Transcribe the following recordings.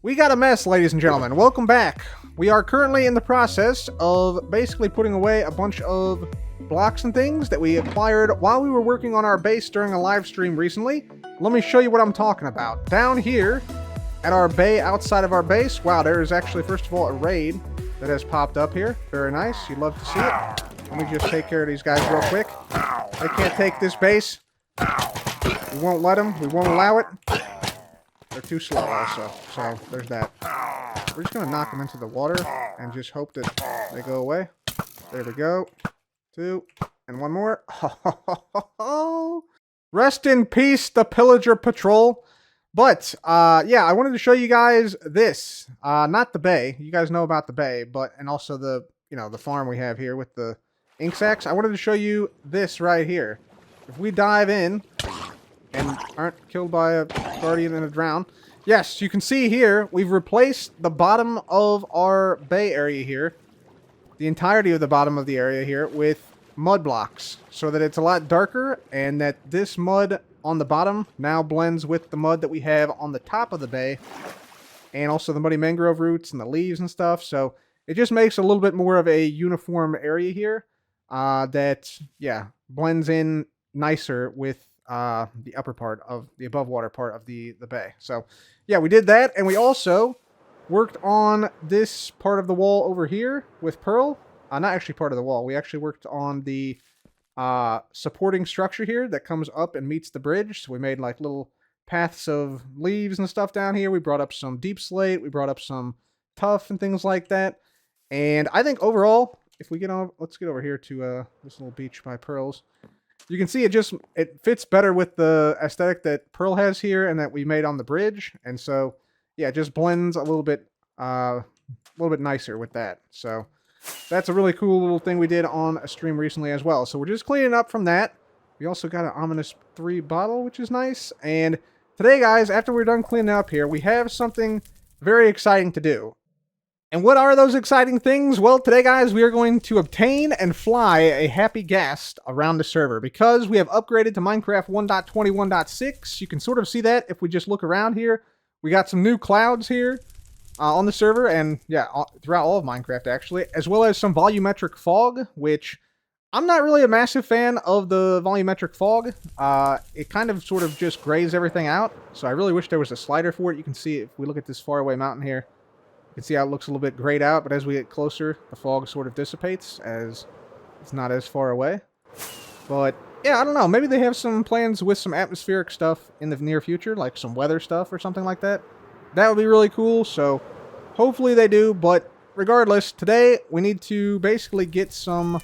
We got a mess, ladies and gentlemen. Welcome back. We are currently in the process of basically putting away a bunch of blocks and things that we acquired while we were working on our base during a live stream recently. Let me show you what I'm talking about. Down here at our bay outside of our base, wow, there is actually, first of all, a raid that has popped up here. Very nice. You'd love to see it. Let me just take care of these guys real quick. They can't take this base. We won't let them. We won't allow it. They're too slow also, so there's that. We're just going to knock them into the water and just hope that they go away. There we go. 2, and 1 more. Rest in peace, the Pillager Patrol. But, yeah, I wanted to show you guys this. Not the bay. You guys know about the bay, but, and also the, the farm we have here with the ink sacks. I wanted to show you this right here. If we dive in and aren't killed by a guardian and a drown. Yes, you can see here, we've replaced the bottom of our bay area here, the entirety of the bottom of the area here, with mud blocks, so that it's a lot darker, and that this mud on the bottom now blends with the mud that we have on the top of the bay, and also the muddy mangrove roots and the leaves and stuff, so it just makes a little bit more of a uniform area here, that, yeah, blends in nicer with the upper part of the above water part of the bay. So yeah, we did that, and we also worked on this part of the wall over here with Pearl. Not actually part of the wall. We actually worked on the supporting structure here that comes up and meets the bridge. So we made like little paths of leaves and stuff down here. We brought up some deep slate. We brought up some tuff and things like that. And I think overall, if we get on, let's get over here to this little beach by Pearl's. You can see it fits better with the aesthetic that Pearl has here and that we made on the bridge. And so, yeah, it just blends a little bit nicer with that. So that's a really cool little thing we did on a stream recently as well. So we're just cleaning up from that. We also got an Ominous 3 bottle, which is nice. And today, guys, after we're done cleaning up here, we have something very exciting to do. And what are those exciting things? Well, today, guys, we are going to obtain and fly a Happy Ghast around the server because we have upgraded to Minecraft 1.21.6. You can sort of see that if we just look around here. We got some new clouds here on the server, and yeah, throughout all of Minecraft, actually, as well as some volumetric fog, which I'm not really a massive fan of the volumetric fog. It kind of sort of just grays everything out, so I really wish there was a slider for it. You can see if we look at this faraway mountain here. You can see how it looks a little bit grayed out, but as we get closer, the fog sort of dissipates as it's not as far away. But yeah, I don't know. Maybe they have some plans with some atmospheric stuff in the near future, like some weather stuff or something like that. That would be really cool, so hopefully they do. But regardless, today we need to basically get some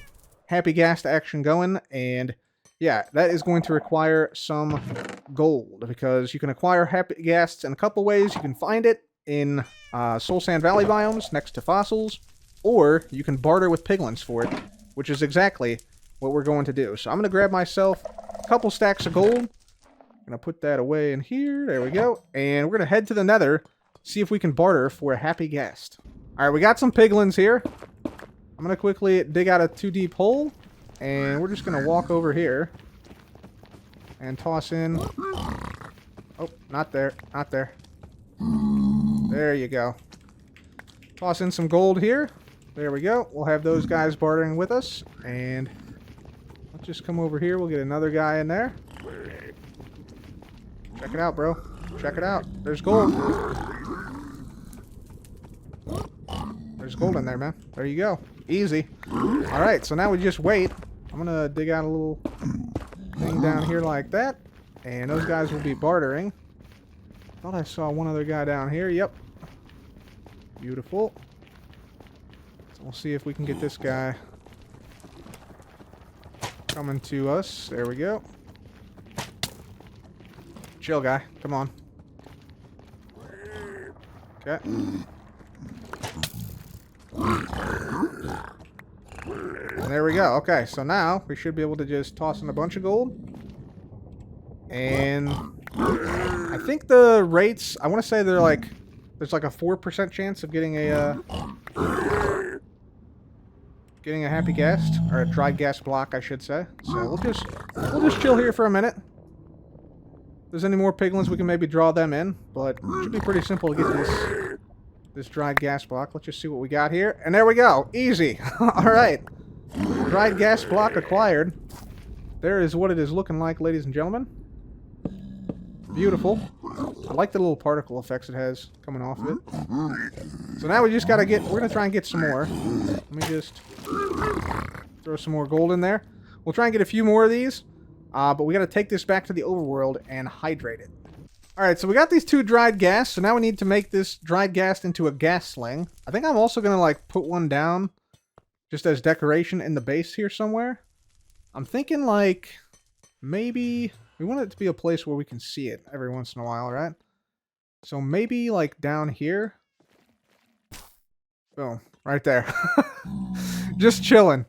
Happy Ghast action going, and yeah, that is going to require some gold, because you can acquire Happy Ghasts in a couple ways. You can find it in Soul Sand Valley biomes next to fossils, or you can barter with piglins for it, which is exactly what we're going to do. So I'm going to grab myself a couple stacks of gold. I'm going to put that away in here. There we go. And we're going to head to the nether, see if we can barter for a Happy Ghast. Alright, we got some piglins here. I'm going to quickly dig out a 2-deep hole, and we're just going to walk over here and toss in... Oh, not there. Not there. There you go. Toss in some gold here. There we go. We'll have those guys bartering with us. And let's just come over here. We'll get another guy in there. Check it out, bro. Check it out. There's gold. There's gold in there, man. There you go. Easy. Alright, so now we just wait. I'm going to dig out a little thing down here like that. And those guys will be bartering. Thought I saw one other guy down here. Yep. Beautiful. So we'll see if we can get this guy coming to us. There we go. Chill, guy. Come on. Okay. And there we go. Okay, so now we should be able to just toss in a bunch of gold. And I think the rates, I want to say they're like, there's like a 4% chance of getting a Happy Ghast, or a Dried Ghast block, I should say. So we'll just chill here for a minute. If there's any more piglins, we can maybe draw them in, but it should be pretty simple to get this this dried ghast block. Let's just see what we got here. And there we go. Easy. All right. Dried ghast block acquired. There is what it is looking like, ladies and gentlemen. Beautiful. I like the little particle effects it has coming off of it. So now we just gotta get... We're gonna try and get some more. Let me just throw some more gold in there. We'll try and get a few more of these. But we gotta take this back to the overworld and hydrate it. Alright, so we got these 2 dried ghasts, so now we need to make this dried ghast into a ghastling. I think I'm also gonna, like, put one down just as decoration in the base here somewhere. I'm thinking, like, maybe... We want it to be a place where we can see it every once in a while, right? So maybe, like, down here. Boom. Right there. Just chilling.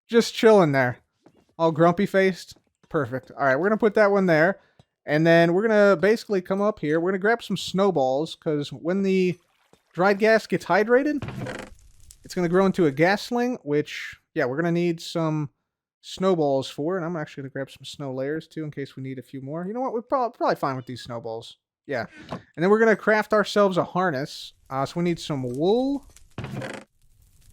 Just chilling there. All grumpy-faced. Perfect. Alright, we're gonna put that one there. And then we're going to basically come up here. We're going to grab some snowballs, because when the dried ghast gets hydrated, it's going to grow into a ghastling, which, yeah, we're going to need some snowballs for. And I'm actually going to grab some snow layers, too, in case we need a few more. You know what? We're probably fine with these snowballs. Yeah. And then we're going to craft ourselves a harness. So we need some wool,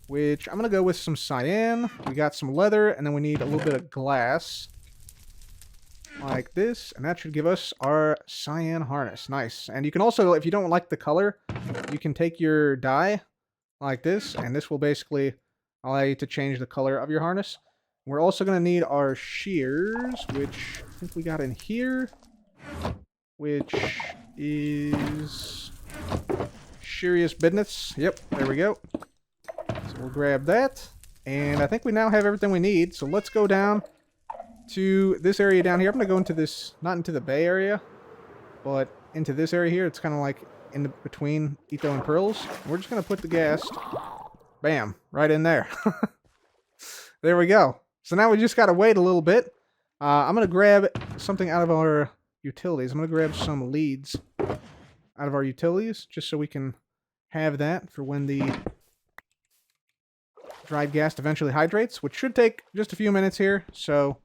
which I'm going to go with some cyan. We got some leather, and then we need a little bit of glass. Like this, and that should give us our cyan harness. Nice. And you can also, if you don't like the color, you can take your dye like this, and this will basically allow you to change the color of your harness. We're also going to need our shears, which I think we got in here, which is Shearious Business. Yep, there we go. So we'll grab that, and I think we now have everything we need, so let's go down to this area down here. I'm going to go into this, not into the bay area, but into this area here. It's kind of like in between Etho and Pearls. We're just going to put the ghast, bam, right in there. There we go. So now we just got to wait a little bit. I'm going to grab something out of our utilities. I'm going to grab some leads out of our utilities, just so we can have that for when the dried ghast eventually hydrates, which should take just a few minutes here. So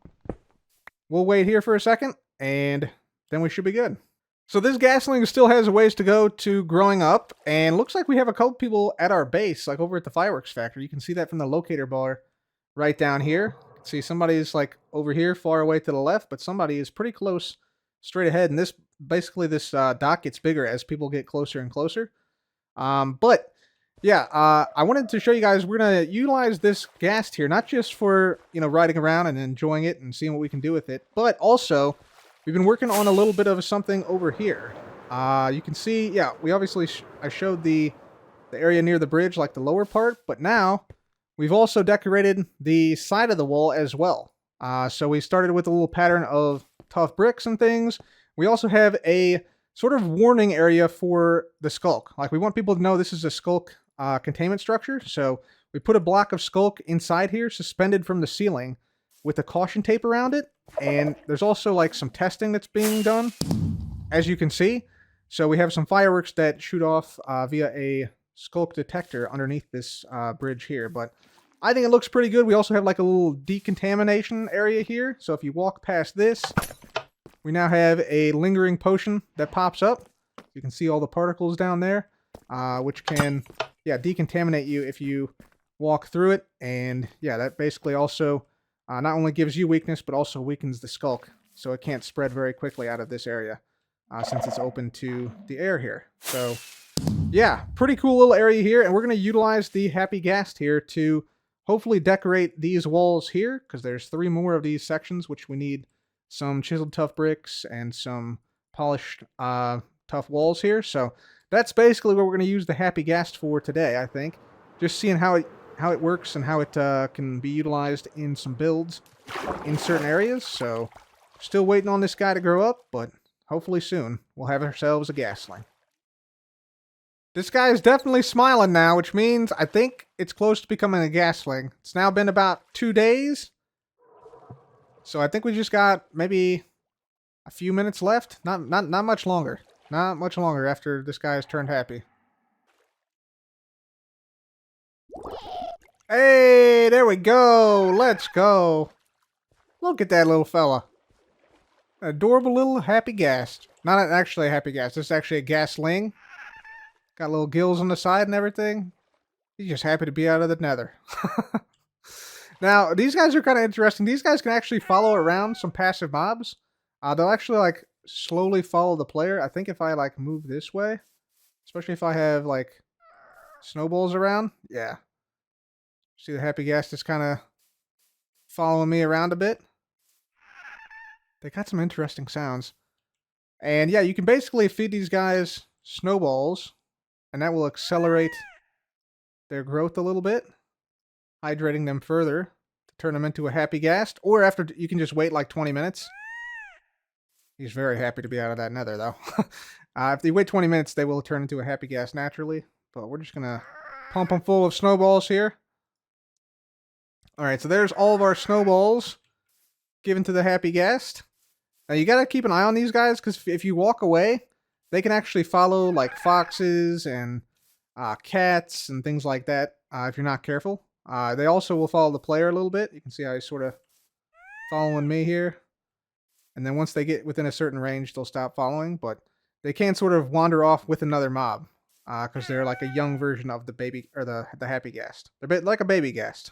we'll wait here for a second, and then we should be good. So this ghastling still has a ways to go to growing up, and looks like we have a couple people at our base, like over at the fireworks factory. You can see that from the locator bar right down here. You can see somebody's like over here far away to the left, but somebody is pretty close straight ahead, and this dock gets bigger as people get closer and closer. But yeah, I wanted to show you guys, we're going to utilize this ghast here, not just for, you know, riding around and enjoying it and seeing what we can do with it, but also, we've been working on a little bit of something over here. You can see, yeah, we obviously, I showed the area near the bridge, like the lower part, but now, we've also decorated the side of the wall as well. So we started with a little pattern of tough bricks and things. We also have a sort of warning area for the skulk. Like, we want people to know this is a skulk containment structure, so we put a block of skulk inside here, suspended from the ceiling, with a caution tape around it, and there's also like some testing that's being done, as you can see. So we have some fireworks that shoot off via a skulk detector underneath this bridge here, but I think it looks pretty good. We also have like a little decontamination area here, so if you walk past this, we now have a lingering potion that pops up. You can see all the particles down there, which can, yeah, decontaminate you if you walk through it. And yeah, that basically also not only gives you weakness, but also weakens the skulk, so it can't spread very quickly out of this area, since it's open to the air here. So yeah, pretty cool little area here, and we're going to utilize the Happy Ghast here to hopefully decorate these walls here, because there's 3 more of these sections, which we need some chiseled tough bricks and some polished tough walls here. So that's basically what we're going to use the Happy Ghast for today, I think. Just seeing how it works and how it can be utilized in some builds in certain areas. So still waiting on this guy to grow up, but hopefully soon we'll have ourselves a ghastling. This guy is definitely smiling now, which means I think it's close to becoming a ghastling. It's now been about 2 days. So I think we just got maybe a few minutes left. Not much longer. Not much longer after this guy has turned happy. Hey, there we go. Let's go. Look at that little fella. An adorable little Happy Ghast. Not actually a Happy Ghast. This is actually a ghastling. Got little gills on the side and everything. He's just happy to be out of the nether. Now, these guys are kind of interesting. These guys can actually follow around some passive mobs. They'll actually, like, slowly follow the player. I think if I, like, move this way, especially if I have, like, snowballs around. Yeah. See the Happy Ghast is kind of following me around a bit. They got some interesting sounds. And, yeah, you can basically feed these guys snowballs, and that will accelerate their growth a little bit, hydrating them further to turn them into a Happy Ghast. Or after, you can just wait like 20 minutes. He's very happy to be out of that nether, though. If they wait 20 minutes, they will turn into a Happy Ghast naturally. But we're just going to pump them full of snowballs here. Alright, so there's all of our snowballs given to the Happy Ghast. Now, you got to keep an eye on these guys, because if you walk away, they can actually follow, like, foxes and cats and things like that, if you're not careful. They also will follow the player a little bit. You can see how he's sort of following me here. And then once they get within a certain range, they'll stop following. But they can sort of wander off with another mob, because they're like a young version of the baby, or the Happy Ghast. They're a bit like a baby Ghast.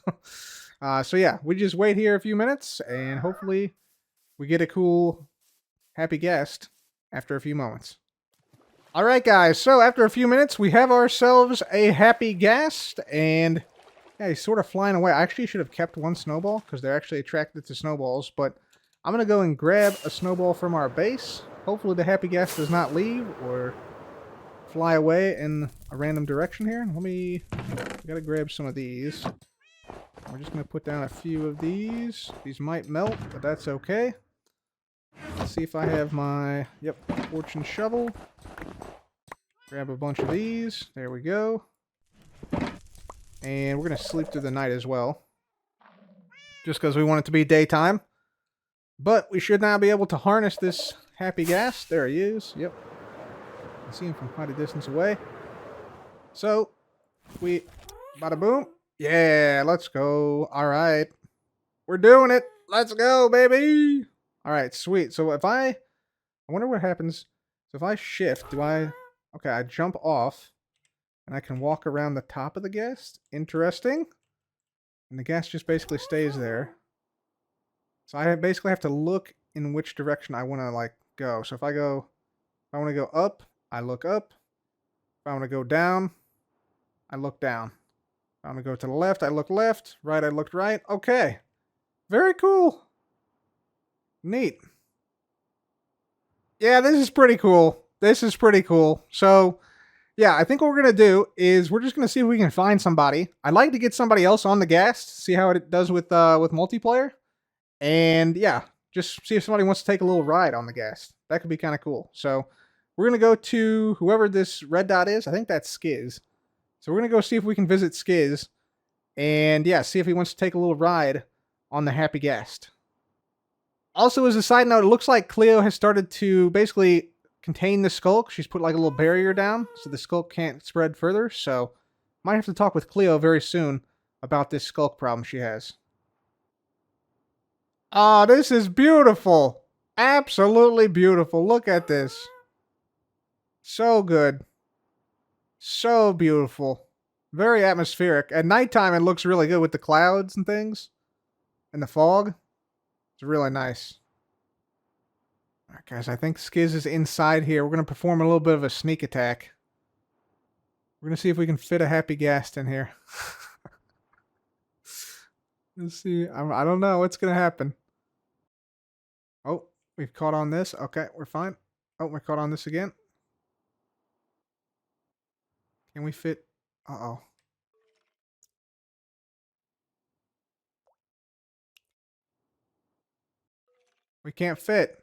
So yeah, we just wait here a few minutes, and hopefully we get a cool Happy Ghast after a few moments. Alright guys, so after a few minutes, we have ourselves a Happy Ghast, and yeah, he's sort of flying away. I actually should have kept one snowball, because they're actually attracted to snowballs, but I'm going to go and grab a snowball from our base. Hopefully the Happy Ghast does not leave, or fly away in a random direction here. We got to grab some of these. We're just going to put down a few of these. These might melt, but that's okay. Let's see if I have my, fortune shovel. Grab a bunch of these. There we go. And we're going to sleep through the night as well, just because we want it to be daytime. But we should now be able to harness this Happy Ghast. There he is. Yep. I see him from quite a distance away. So, bada boom. Yeah, let's go. All right. We're doing it. Let's go, baby. All right, sweet. So I wonder what happens. So if I shift, okay, I jump off, and I can walk around the top of the Ghast. Interesting. And the Ghast just basically stays there. So I basically have to look in which direction I want to, like, go. So if I want to go up, I look up. If I want to go down, I look down. If I want to go to the left, I look left. Right, I looked right. Okay. Very cool. Neat. Yeah, this is pretty cool. This is pretty cool. So, yeah, I think what we're going to do is we're just going to see if we can find somebody. I'd like to get somebody else on the Ghast, see how it does with multiplayer. And, yeah, just see if somebody wants to take a little ride on the Ghast. That could be kind of cool. So, we're going to go to whoever this red dot is. I think that's Skizz. So, we're going to go see if we can visit Skizz. And, yeah, see if he wants to take a little ride on the Happy Ghast. Also, as a side note, it looks like Cleo has started to basically contain the skulk. She's put like a little barrier down so the skulk can't spread further. So, might have to talk with Cleo very soon about this skulk problem she has. Ah, this is beautiful. Absolutely beautiful. Look at this. So good. So beautiful. Very atmospheric. At nighttime, it looks really good with the clouds and things. And the fog. It's really nice. Alright, guys, I think Skizz is inside here. We're going to perform a little bit of a sneak attack. We're going to see if we can fit a Happy Ghast in here. Let's see. I don't know what's going to happen. Oh, we've caught on this. Okay, we're fine. Oh, we're caught on this again. Can we fit? Uh-oh. We can't fit.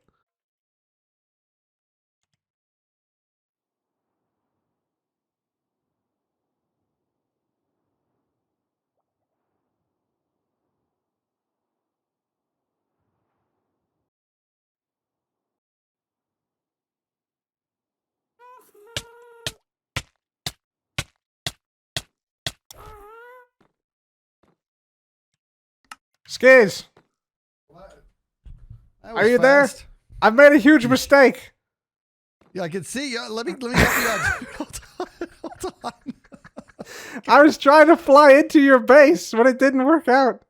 Skizz! What? Are you fast. There? I've made a huge mistake. Yeah, I can see. Let me help you out. Hold on. I was trying to fly into your base, but it didn't work out.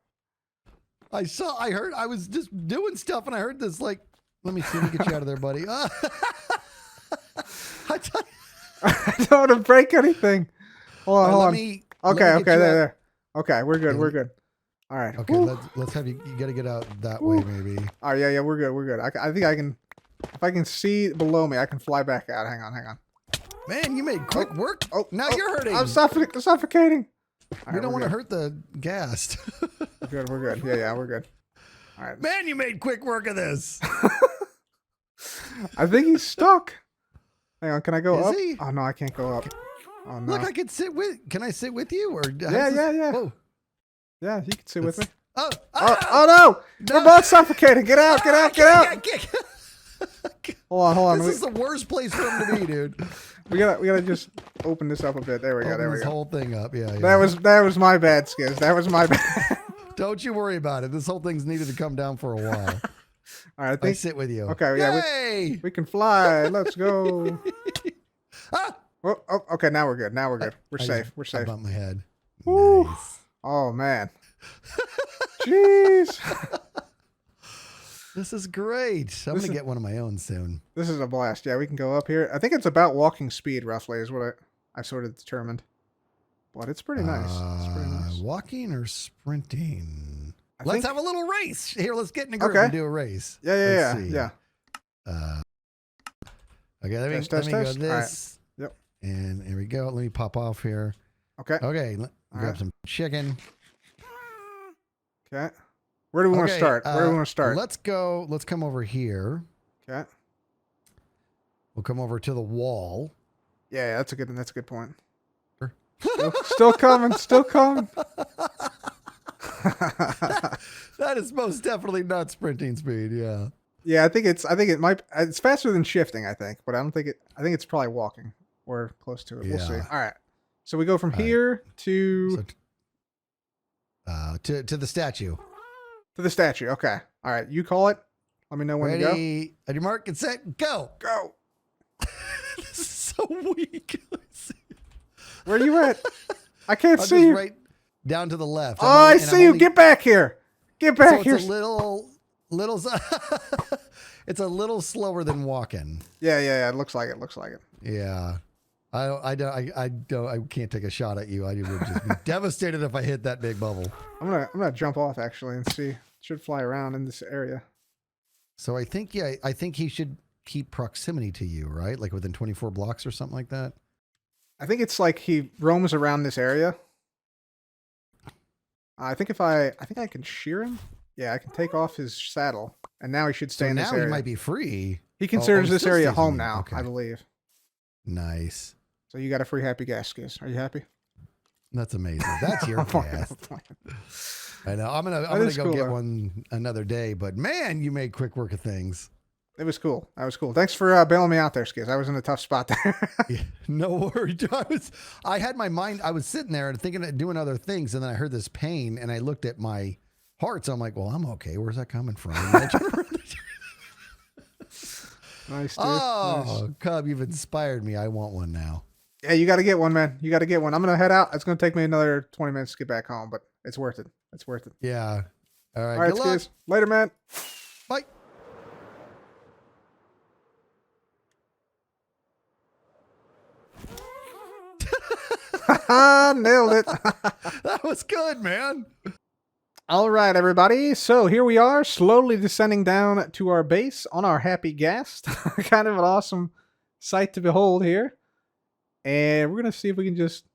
I heard, I was just doing stuff and I heard this like, let me see, let me get you out of there, buddy. I don't want to break anything. Hold on, hold on. Okay, there. Okay, we're good, we're good. All right. Okay, let's have you got to get out that way maybe. Oh, yeah, we're good. I think I can, if I can see below me, I can fly back out. Hang on. Man, you made quick work. Now you're hurting. I'm suffocating. We don't want to hurt the ghast. We're good. Yeah, we're good. All right. Man, you made quick work of this. I think he's stuck. Hang on, can I go up? He? Oh, no, I can't go up. Oh, no. Look, I can sit with, can I sit with you? Or Yeah. Whoa. Yeah, you can sit with me. Oh no! We're both suffocating. Get out! Hold on. This is the worst place for him to be, dude. We gotta just open this up a bit. There we go. This whole thing up. Yeah. That was my bad, Skizz. That was my bad. Don't you worry about it. This whole thing's needed to come down for a while. All right, I sit with you. Okay, yeah, we can fly. Let's go. Oh, okay, now we're good. We're safe. I bumped my head. Woo. Nice. Oh man. Jeez. This is great. I'm going to get one of my own soon. This is a blast. Yeah, we can go up here. I think it's about walking speed, roughly, is what I sort of determined. But it's pretty nice. Walking or sprinting? Let's have a little race. Here, let's get in a group and do a race. Yeah. Okay, let me go this. Right. Yep. And here we go. Let me pop off here. Okay. Grab some chicken. Okay. Where do we want to start? Let's go. Let's come over here. Okay. We'll come over to the wall. Yeah, that's a good point. Still coming. That is most definitely not sprinting speed. Yeah. Yeah, I think it's faster than shifting, I think, but I think it's probably walking or close to it. We'll see. All right. So we go from here to the statue. To the statue. Okay. All right. You call it. Let me know when to go. Ready? On your mark, get set, go. Go. This is so weak. Where are you at? I can't see you. Right down to the left. Oh, I see you. Get back here. Get back here. It's a little. It's a little slower than walking. Yeah. It looks like it. Yeah. I can't take a shot at you. I would just be devastated if I hit that big bubble. I'm gonna jump off actually and see. Should fly around in this area. So I think he should keep proximity to you, right? Like within 24 blocks or something like that. I think it's like he roams around this area. I think I can shear him. Yeah, I can take off his saddle, and now he should stay in this area. Now he might be free. He considers this area home now, okay. I believe. Nice. So you got a free Happy Ghast, Skizz. Are you happy? That's amazing. That's your ghast. I know. I'm gonna go get one another day. But man, you made quick work of things. It was cool. That was cool. Thanks for bailing me out there, Skizz. I was in a tough spot there. Yeah, no worries. I had my mind. I was sitting there and thinking of doing other things, and then I heard this pain, and I looked at my heart. So I'm like, well, I'm okay. Where's that coming from? Nice, dude. Oh, nice. Cub, you've inspired me. I want one now. Yeah, you got to get one, man. You got to get one. I'm going to head out. It's going to take me another 20 minutes to get back home, but it's worth it. It's worth it. Yeah. All right. All right, Skizz. Later, man. Bye. Nailed it. That was good, man. All right, everybody. So here we are, slowly descending down to our base on our Happy Ghast. Kind of an awesome sight to behold here. And we're going to see if we can just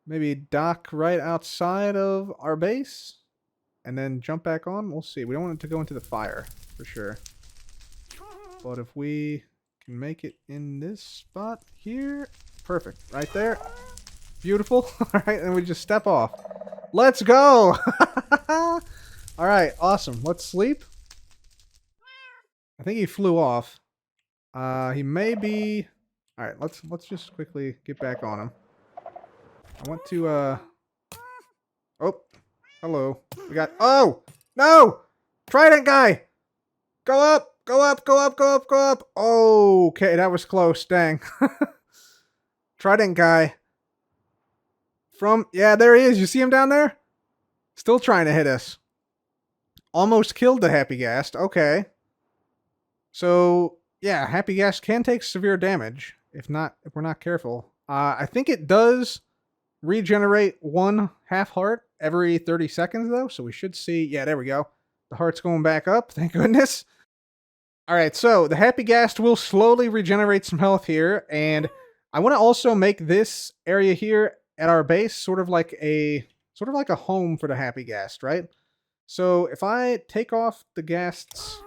maybe dock right outside of our base and then jump back on. We'll see. We don't want it to go into the fire for sure. But if we can make it in this spot here, perfect. Right there. Beautiful. All right, and we just step off. Let's go. All right, awesome. Let's sleep. I think he flew off. He may be... All right, let's just quickly get back on him. I want to Oh, hello. We got no! Trident guy! Go up! Go up! Go up! Go up! Go up! Okay, that was close. Dang. Trident guy. Yeah, there he is. You see him down there? Still trying to hit us. Almost killed the Happy Ghast. Okay. So, yeah, Happy Ghast can take severe damage if we're not careful. I think it does regenerate 1 half heart every 30 seconds, though. So we should see... Yeah, there we go. The heart's going back up. Thank goodness. All right, so the Happy Ghast will slowly regenerate some health here. And I want to also make this area here at our base sort of like a home for the Happy Ghast, right? So if I take off the Ghast's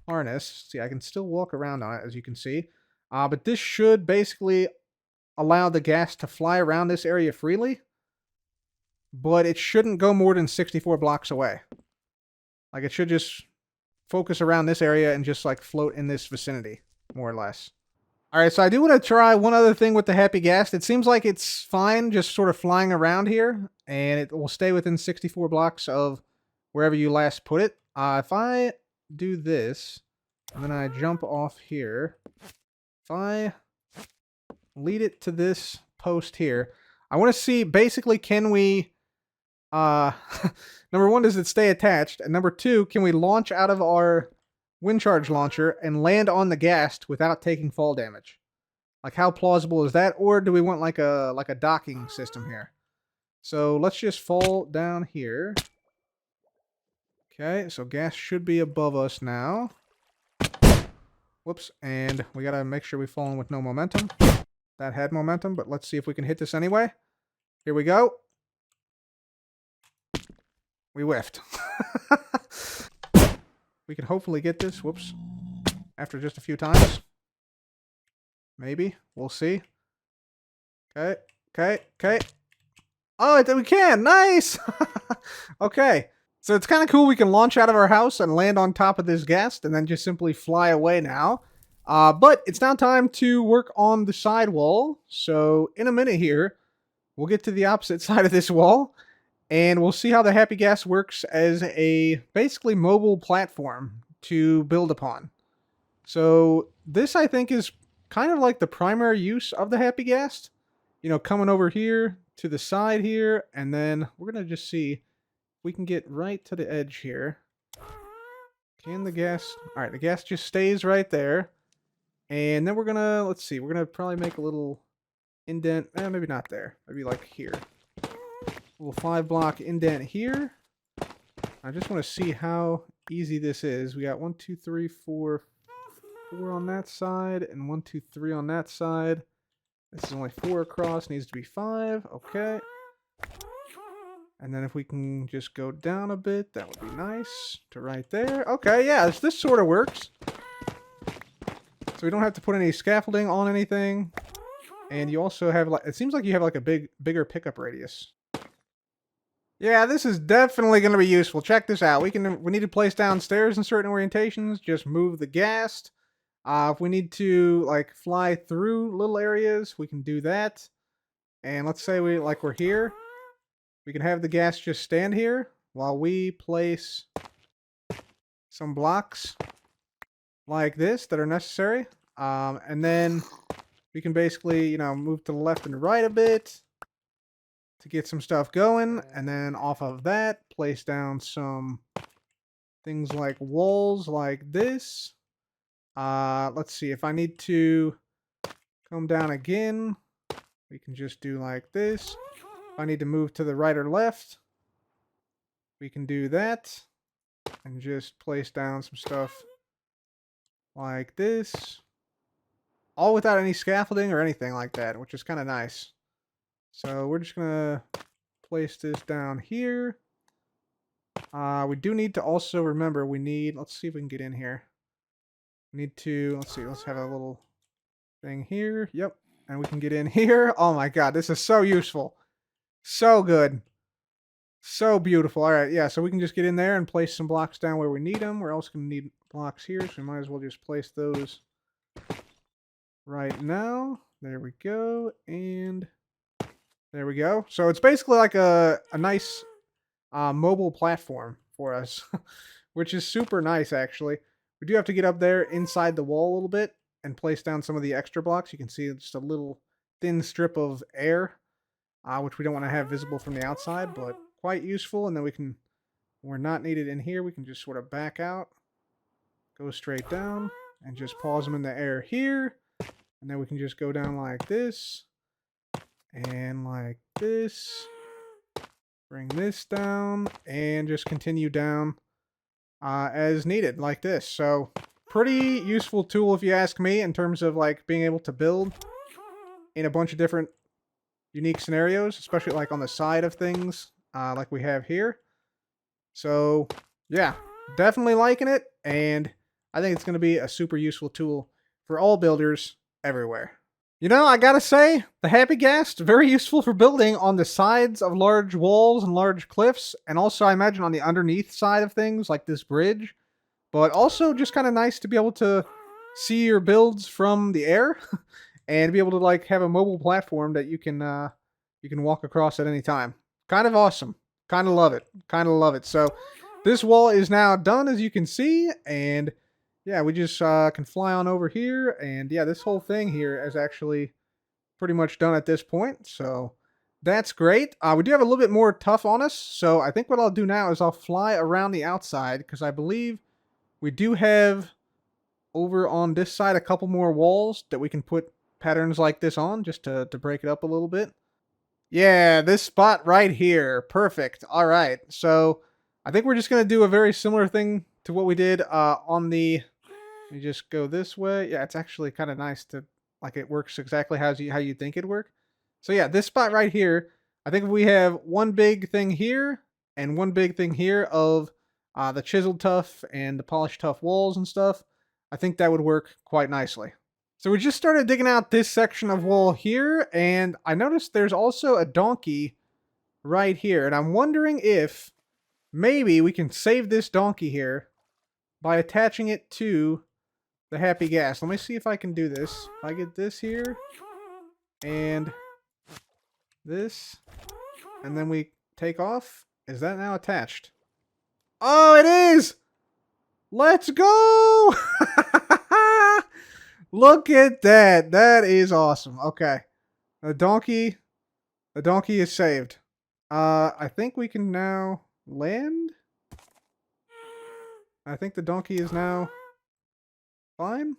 harness, see, I can still walk around on it, as you can see. But this should basically allow the Ghast to fly around this area freely. But it shouldn't go more than 64 blocks away. Like, it should just focus around this area and just, like, float in this vicinity, more or less. Alright, so I do want to try one other thing with the Happy Ghast. It seems like it's fine just sort of flying around here, and it will stay within 64 blocks of wherever you last put it. If I do this, and then I jump off here, if I lead it to this post here, I want to see, basically, can we... number one, does it stay attached? And number two, can we launch out of our wind charge launcher and land on the Ghast without taking fall damage? Like, how plausible is that? Or do we want like a docking system here? So let's just fall down here. Okay, so Ghast should be above us now. Whoops, and we gotta make sure we fall in with no momentum. That had momentum, but let's see if we can hit this anyway. Here we go. We whiffed. We can hopefully get this. Whoops. After just a few times. Maybe. We'll see. Okay. Okay. Okay. Oh, we can. Nice. Okay. So it's kind of cool. We can launch out of our house and land on top of this Ghast and then just simply fly away now. But it's now time to work on the side wall. So in a minute here, we'll get to the opposite side of this wall. And we'll see how the Happy Ghast works as a basically mobile platform to build upon. So this, I think, is kind of like the primary use of the Happy Ghast. You know, coming over here to the side here, and then we're going to just see if we can get right to the edge here. Can the Ghast... Alright, the Ghast just stays right there. And then we're going to... Let's see, we're going to probably make a little indent. Maybe not there. Maybe like here. Little 5-block indent here. I just want to see how easy this is. We got 1, 2, 3, 4 on that side, and 1, 2, 3 on that side. This is only 4 across, needs to be 5. Okay. And then if we can just go down a bit, that would be nice. To right there. Okay, yeah, this sort of works. So we don't have to put any scaffolding on anything. And you also have, like, it seems like you have like a bigger pickup radius. Yeah, this is definitely going to be useful. Check this out. We need to place down stairs in certain orientations. Just move the Ghast. If we need to like fly through little areas, we can do that. And let's say we're here. We can have the Ghast just stand here while we place some blocks like this that are necessary. And then we can basically, you know, move to the left and right a bit to get some stuff going, and then off of that, place down some things like walls like this. Let's see, if I need to come down again, we can just do like this. If I need to move to the right or left, we can do that, and just place down some stuff like this. All without any scaffolding or anything like that, which is kind of nice. So we're just going to place this down here. We do need to also remember let's see if we can get in here. We need to, let's have a little thing here. Yep. And we can get in here. Oh my god, this is so useful. So good. So beautiful. All right, yeah, so we can just get in there and place some blocks down where we need them. We're also going to need blocks here, so we might as well just place those right now. There we go. And... there we go. So it's basically like a nice mobile platform for us, which is super nice, actually. We do have to get up there inside the wall a little bit and place down some of the extra blocks. You can see just a little thin strip of air, which we don't want to have visible from the outside, but quite useful. And then we can, when we're not needed in here, we can just sort of back out, go straight down, and just pause them in the air here. And then we can just go down like this, and like this. Bring this down, and just continue down as needed, like this. So, pretty useful tool if you ask me, in terms of like being able to build in a bunch of different unique scenarios, especially like on the side of things, like we have here. So, yeah, definitely liking it, and I think it's going to be a super useful tool for all builders everywhere. You know, I gotta say, the Happy Ghast, very useful for building on the sides of large walls and large cliffs, and also I imagine on the underneath side of things, like this bridge. But also just kind of nice to be able to see your builds from the air, and be able to like have a mobile platform that you can walk across at any time. Kind of awesome. Kind of love it. Kind of love it. So this wall is now done, as you can see, and yeah, we just can fly on over here, and yeah, this whole thing here is actually pretty much done at this point, so that's great. We do have a little bit more tough on us, so I think what I'll do now is I'll fly around the outside, because I believe we do have over on this side a couple more walls that we can put patterns like this on, just to break it up a little bit. Yeah, this spot right here. Perfect. All right, so I think we're just going to do a very similar thing to what we did on the... You just go this way. Yeah, it's actually kind of nice to, like, it works exactly how you think it'd work. So yeah, this spot right here, I think if we have one big thing here and one big thing here of the chiseled tough and the polished tough walls and stuff, I think that would work quite nicely. So we just started digging out this section of wall here, and I noticed there's also a donkey right here, and I'm wondering if maybe we can save this donkey here by attaching it to the Happy Ghast. Let me see if I can do this. If I get this here, and this, and then we take off. Is that now attached? Oh, it is! Let's go! Look at that. That is awesome. Okay. The donkey is saved. I think we can now land. I think the donkey is now fine.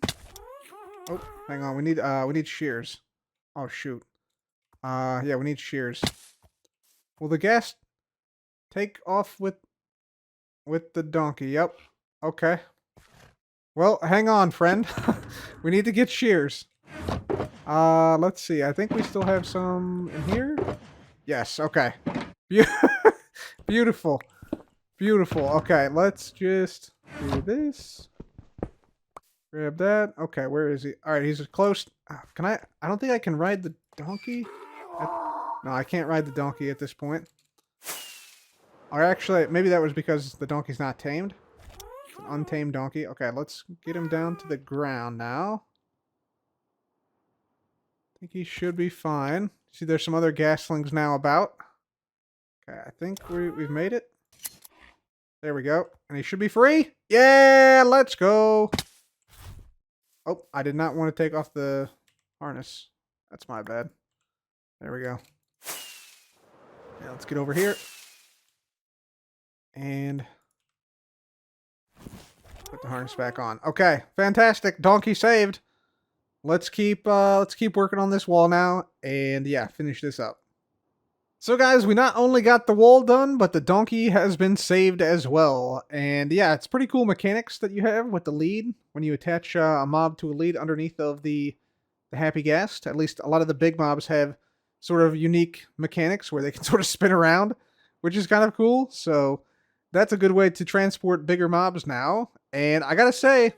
Oh, hang on. We need shears. Oh shoot. Yeah, we need shears. Will the ghast take off with the donkey? Yep. Okay. Well, hang on, friend. We need to get shears. Let's see. I think we still have some in here. Yes. Okay. Beautiful. Beautiful. Okay, let's just do this. Grab that. Okay, where is he? All right, he's close. Can I? I don't think I can ride the donkey. No, I can't ride the donkey at this point. Or actually, maybe that was because the donkey's not tamed. It's an untamed donkey. Okay, let's get him down to the ground now. I think he should be fine. See, there's some other gastlings now about. Okay, I think we've made it. There we go. And he should be free. Yeah, let's go. Oh, I did not want to take off the harness. That's my bad. There we go. Yeah, let's get over here. And put the harness back on. Okay, fantastic. Donkey saved. Let's keep working on this wall now, and yeah, finish this up. So guys, we not only got the wall done, but the donkey has been saved as well. And yeah, it's pretty cool mechanics that you have with the lead when you attach a mob to a lead underneath of the Happy Ghast. At least a lot of the big mobs have sort of unique mechanics where they can sort of spin around, which is kind of cool. So that's a good way to transport bigger mobs now. And I gotta say,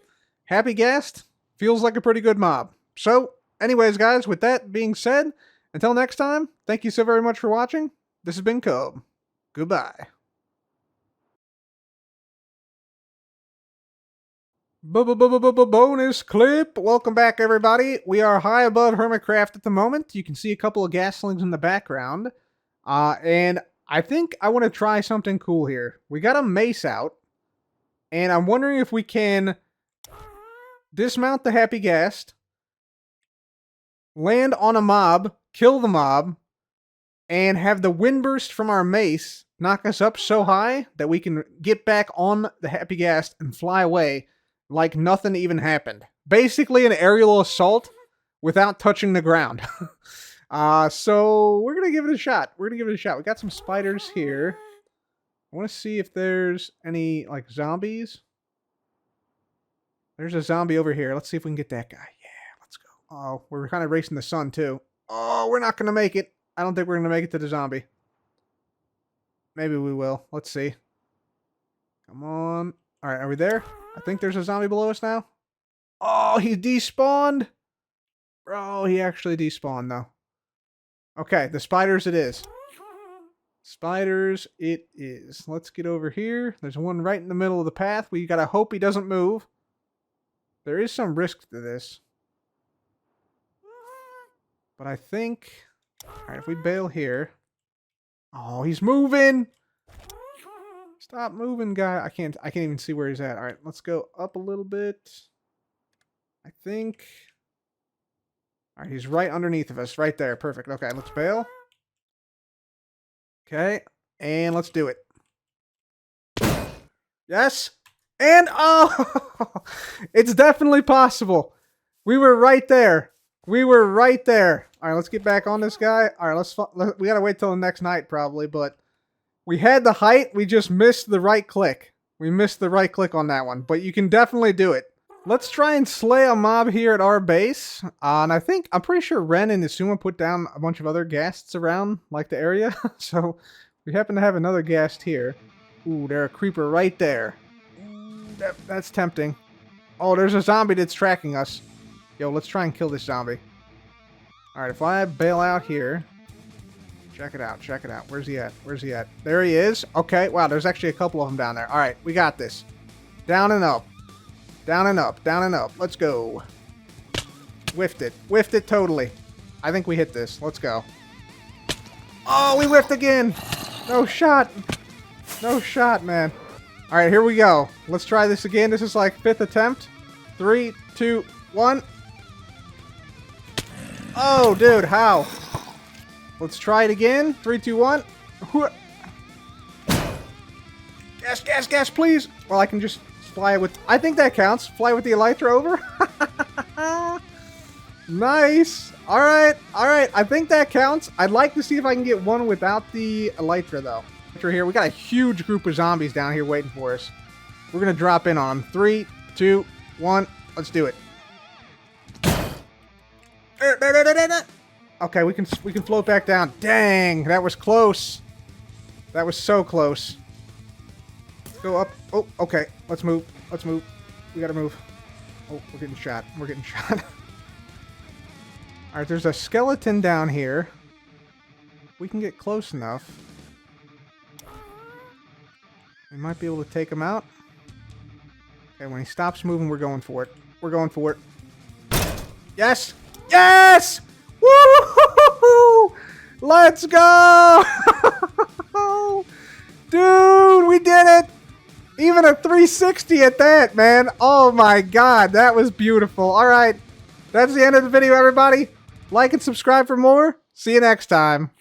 Happy Ghast feels like a pretty good mob. So anyways, guys, with that being said, until next time, thank you so very much for watching. This has been Cobb. Goodbye. Bonus clip. Welcome back, everybody. We are high above Hermitcraft at the moment. You can see a couple of gaslings in the background. And I think I want to try something cool here. We got a mace out. And I'm wondering if we can dismount the Happy Ghast land on a mob, kill the mob, and have the wind burst from our mace knock us up so high that we can get back on the Happy Ghast and fly away like nothing even happened. Basically an aerial assault without touching the ground. So we're going to give it a shot. We got some spiders here. I want to see if there's any, like, zombies. There's a zombie over here. Let's see if we can get that guy. Yeah, let's go. Oh, we're kind of racing the sun, too. Oh, we're not going to make it. I don't think we're going to make it to the zombie. Maybe we will. Let's see. Come on. All right, are we there? I think there's a zombie below us now. Oh, he despawned. Bro, he actually despawned, though. Okay, the spiders it is. Spiders it is. Let's get over here. There's one right in the middle of the path. We gotta hope he doesn't move. There is some risk to this. But I think... Alright, if we bail here... Oh, he's moving! Stop moving, guy. I can't even see where he's at. Alright, let's go up a little bit. I think... Alright, he's right underneath of us. Right there. Perfect. Okay, let's bail. Okay, and let's do it. Yes! And, oh! It's definitely possible. We were right there. We were right there. Alright, let's get back on this guy. Alright, we gotta wait till the next night, probably, but... We had the height, we just missed the right click. We missed the right click on that one, but you can definitely do it. Let's try and slay a mob here at our base. And I'm pretty sure Ren and Isuma put down a bunch of other ghasts around, like the area. So we happen to have another ghast here. Ooh, there's a creeper right there. That's tempting. Oh, there's a zombie that's tracking us. Yo, let's try and kill this zombie. Alright, if I bail out here. Check it out, check it out. Where's he at? Where's he at? There he is. Okay, wow, there's actually a couple of them down there. Alright, we got this. Down and up. Down and up, down and up. Let's go. Whiffed it. Whiffed it totally. I think we hit this. Let's go. Oh, we whiffed again. No shot. No shot, man. All right, here we go. Let's try this again. This is like 5th attempt. 3, 2, 1. Oh, dude, how? Let's try it again. 3, 2, 1. Gas, gas, gas, please. Well, I can just... fly with... I think that counts. Fly with the elytra over. Nice. Alright. Alright. I think that counts. I'd like to see if I can get one without the elytra, though. Here. We got a huge group of zombies down here waiting for us. We're going to drop in on them. 3, 2, 1. Let's do it. Okay, we can float back down. Dang. That was close. That was so close. Go up. Oh, okay. Let's move. Let's move. We gotta move. Oh, we're getting shot. We're getting shot. Alright, there's a skeleton down here. We can get close enough. We might be able to take him out. Okay, when he stops moving, we're going for it. We're going for it. Yes! Yes! Woo! Let's go! Dude, we did it! Even a 360 at that, man. Oh my god, that was beautiful. Alright, that's the end of the video, everybody. Like and subscribe for more. See you next time.